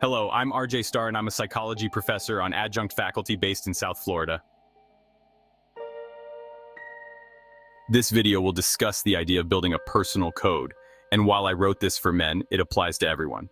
Hello, I'm RJ Starr and I'm a psychology professor on adjunct faculty based in South Florida. This video will discuss the idea of building a personal code, and while I wrote this for men, it applies to everyone.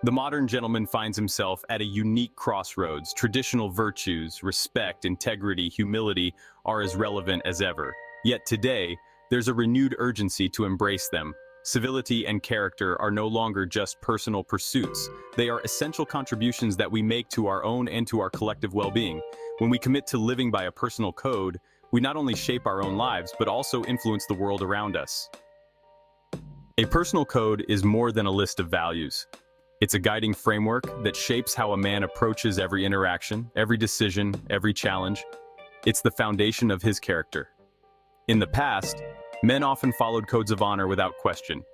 The modern gentleman finds himself at a unique crossroads. Traditional virtues, respect, integrity, humility are as relevant as ever. Yet today, there's a renewed urgency to embrace them. Civility and character are no longer just personal pursuits. They are essential contributions that we make to our own and to our collective well-being. When we commit to living by a personal code, we not only shape our own lives, but also influence the world around us. A personal code is more than a list of values. It's a guiding framework that shapes how a man approaches every interaction, every decision, every challenge. It's the foundation of his character. In the past, men often followed codes of honor without question.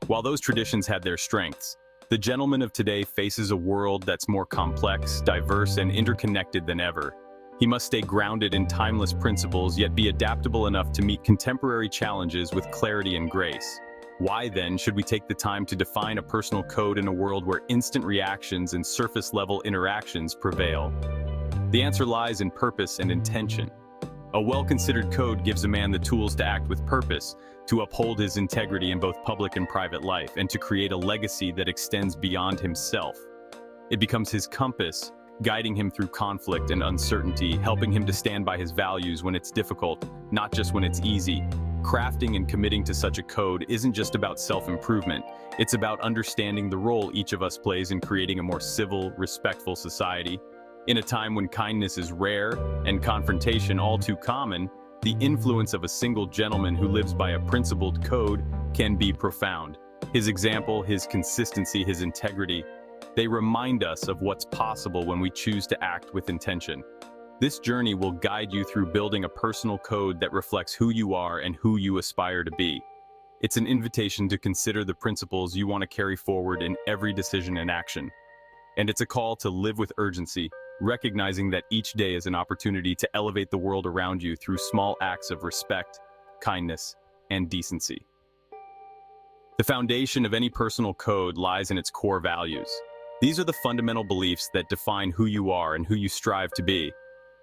While those traditions had their strengths, the gentleman of today faces a world that's more complex, diverse, and interconnected than ever. He must stay grounded in timeless principles, yet be adaptable enough to meet contemporary challenges with clarity and grace. Why then should we take the time to define a personal code in a world where instant reactions and surface-level interactions prevail? The answer lies in purpose and intention. A well-considered code gives a man the tools to act with purpose, to uphold his integrity in both public and private life, and to create a legacy that extends beyond himself. It becomes his compass, guiding him through conflict and uncertainty, helping him to stand by his values when it's difficult, not just when it's easy. Crafting and committing to such a code isn't just about self-improvement, it's about understanding the role each of us plays in creating a more civil, respectful society. In a time when kindness is rare and confrontation all too common, the influence of a single gentleman who lives by a principled code can be profound. His example, his consistency, his integrity, they remind us of what's possible when we choose to act with intention. This journey will guide you through building a personal code that reflects who you are and who you aspire to be. It's an invitation to consider the principles you want to carry forward in every decision and action. And it's a call to live with urgency, recognizing that each day is an opportunity to elevate the world around you through small acts of respect, kindness, and decency. The foundation of any personal code lies in its core values. These are the fundamental beliefs that define who you are and who you strive to be.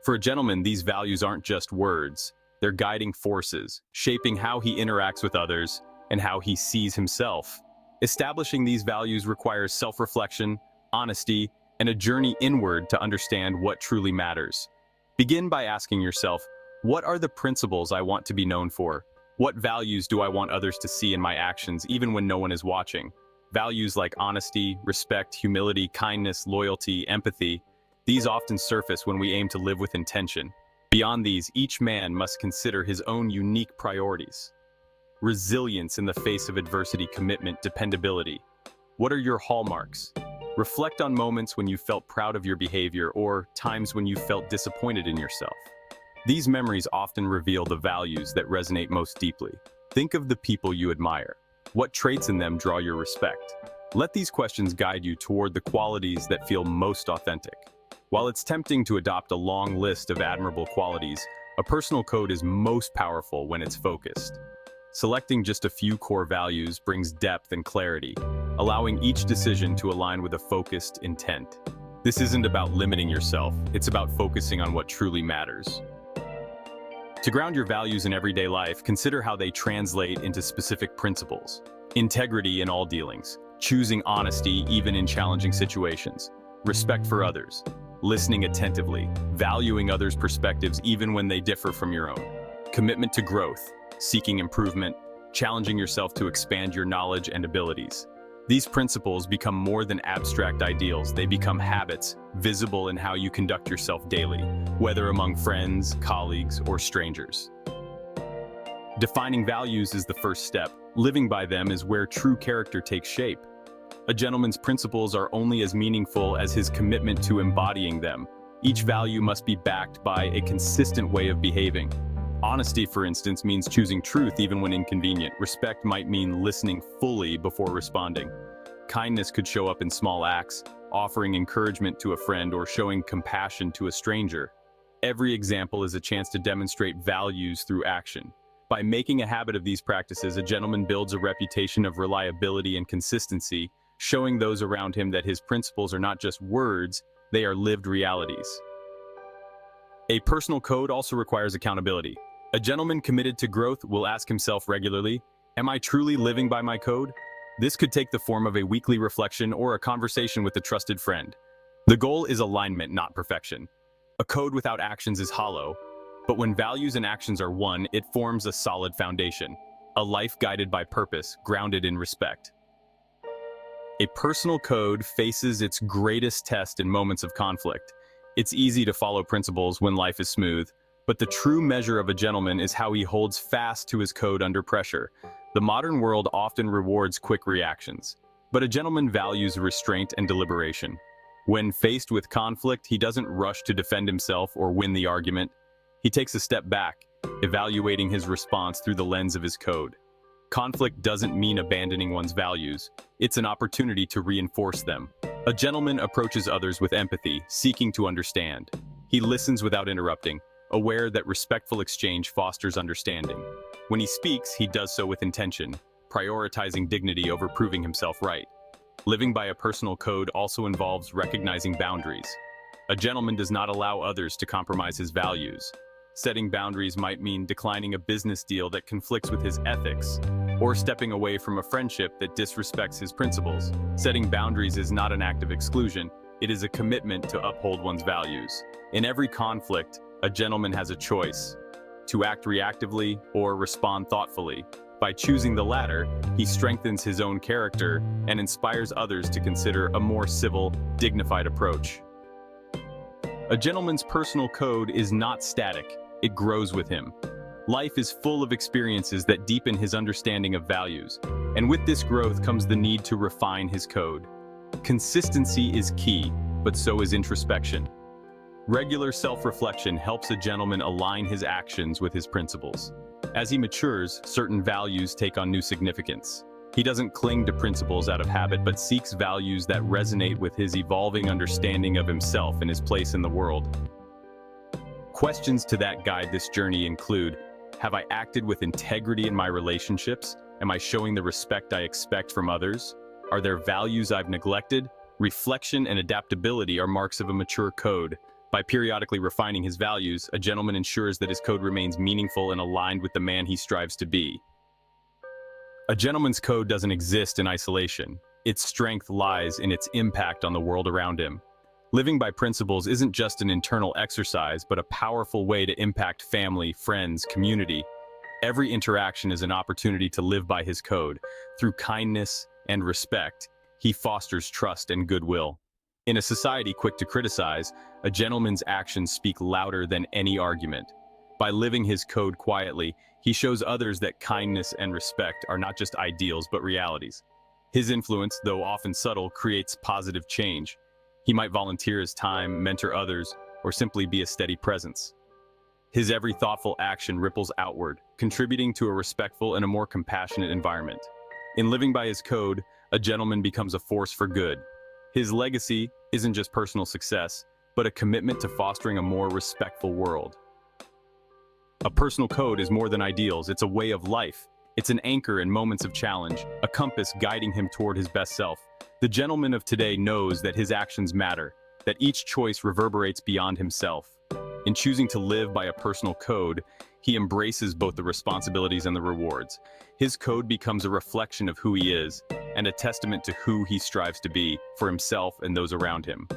For a gentleman, these values aren't just words. They're guiding forces, shaping how he interacts with others and how he sees himself. Establishing these values requires self-reflection, honesty, and a journey inward to understand what truly matters. Begin by asking yourself, what are the principles I want to be known for? What values do I want others to see in my actions, even when no one is watching? Values like honesty, respect, humility, kindness, loyalty, empathy, these often surface when we aim to live with intention. Beyond these, each man must consider his own unique priorities. Resilience in the face of adversity, commitment, dependability. What are your hallmarks? Reflect on moments when you felt proud of your behavior or times when you felt disappointed in yourself. These memories often reveal the values that resonate most deeply. Think of the people you admire. What traits in them draw your respect? Let these questions guide you toward the qualities that feel most authentic. While it's tempting to adopt a long list of admirable qualities, a personal code is most powerful when it's focused. Selecting just a few core values brings depth and clarity, allowing each decision to align with a focused intent. This isn't about limiting yourself, it's about focusing on what truly matters. To ground your values in everyday life, consider how they translate into specific principles. Integrity in all dealings, choosing honesty even in challenging situations, respect for others, listening attentively, valuing others' perspectives even when they differ from your own, commitment to growth, seeking improvement, challenging yourself to expand your knowledge and abilities. These principles become more than abstract ideals, they become habits, visible in how you conduct yourself daily, whether among friends, colleagues, or strangers. Defining values is the first step. Living by them is where true character takes shape. A gentleman's principles are only as meaningful as his commitment to embodying them. Each value must be backed by a consistent way of behaving. Honesty, for instance, means choosing truth even when inconvenient. Respect might mean listening fully before responding. Kindness could show up in small acts, offering encouragement to a friend or showing compassion to a stranger. Every example is a chance to demonstrate values through action. By making a habit of these practices, a gentleman builds a reputation of reliability and consistency, showing those around him that his principles are not just words, they are lived realities. A personal code also requires accountability. A gentleman committed to growth will ask himself regularly, am I truly living by my code? This could take the form of a weekly reflection or a conversation with a trusted friend. The goal is alignment, not perfection. A code without actions is hollow, but when values and actions are one, it forms a solid foundation. A life guided by purpose, grounded in respect. A personal code faces its greatest test in moments of conflict. It's easy to follow principles when life is smooth, but the true measure of a gentleman is how he holds fast to his code under pressure. The modern world often rewards quick reactions, but a gentleman values restraint and deliberation. When faced with conflict, he doesn't rush to defend himself or win the argument. He takes a step back, evaluating his response through the lens of his code. Conflict doesn't mean abandoning one's values. It's an opportunity to reinforce them. A gentleman approaches others with empathy, seeking to understand. He listens without interrupting, aware that respectful exchange fosters understanding. When he speaks, he does so with intention, prioritizing dignity over proving himself right. Living by a personal code also involves recognizing boundaries. A gentleman does not allow others to compromise his values. Setting boundaries might mean declining a business deal that conflicts with his ethics, or stepping away from a friendship that disrespects his principles. Setting boundaries is not an act of exclusion, it is a commitment to uphold one's values. In every conflict, a gentleman has a choice: to act reactively or respond thoughtfully. By choosing the latter, he strengthens his own character and inspires others to consider a more civil, dignified approach. A gentleman's personal code is not static, it grows with him. Life is full of experiences that deepen his understanding of values, and with this growth comes the need to refine his code. Consistency is key, but so is introspection. Regular self-reflection helps a gentleman align his actions with his principles. As he matures, certain values take on new significance. He doesn't cling to principles out of habit, but seeks values that resonate with his evolving understanding of himself and his place in the world. Questions to that guide this journey include: have I acted with integrity in my relationships? Am I showing the respect I expect from others? Are there values I've neglected? Reflection and adaptability are marks of a mature code. By periodically refining his values, a gentleman ensures that his code remains meaningful and aligned with the man he strives to be. A gentleman's code doesn't exist in isolation. Its strength lies in its impact on the world around him. Living by principles isn't just an internal exercise, but a powerful way to impact family, friends, community. Every interaction is an opportunity to live by his code. Through kindness and respect, he fosters trust and goodwill. In a society quick to criticize, a gentleman's actions speak louder than any argument. By living his code quietly, he shows others that kindness and respect are not just ideals but realities. His influence, though often subtle, creates positive change. He might volunteer his time, mentor others, or simply be a steady presence. His every thoughtful action ripples outward, contributing to a respectful and a more compassionate environment. In living by his code, a gentleman becomes a force for good. His legacy isn't just personal success, but a commitment to fostering a more respectful world. A personal code is more than ideals, it's a way of life. It's an anchor in moments of challenge, a compass guiding him toward his best self. The gentleman of today knows that his actions matter, that each choice reverberates beyond himself. In choosing to live by a personal code, he embraces both the responsibilities and the rewards. His code becomes a reflection of who he is, and a testament to who he strives to be for himself and those around him.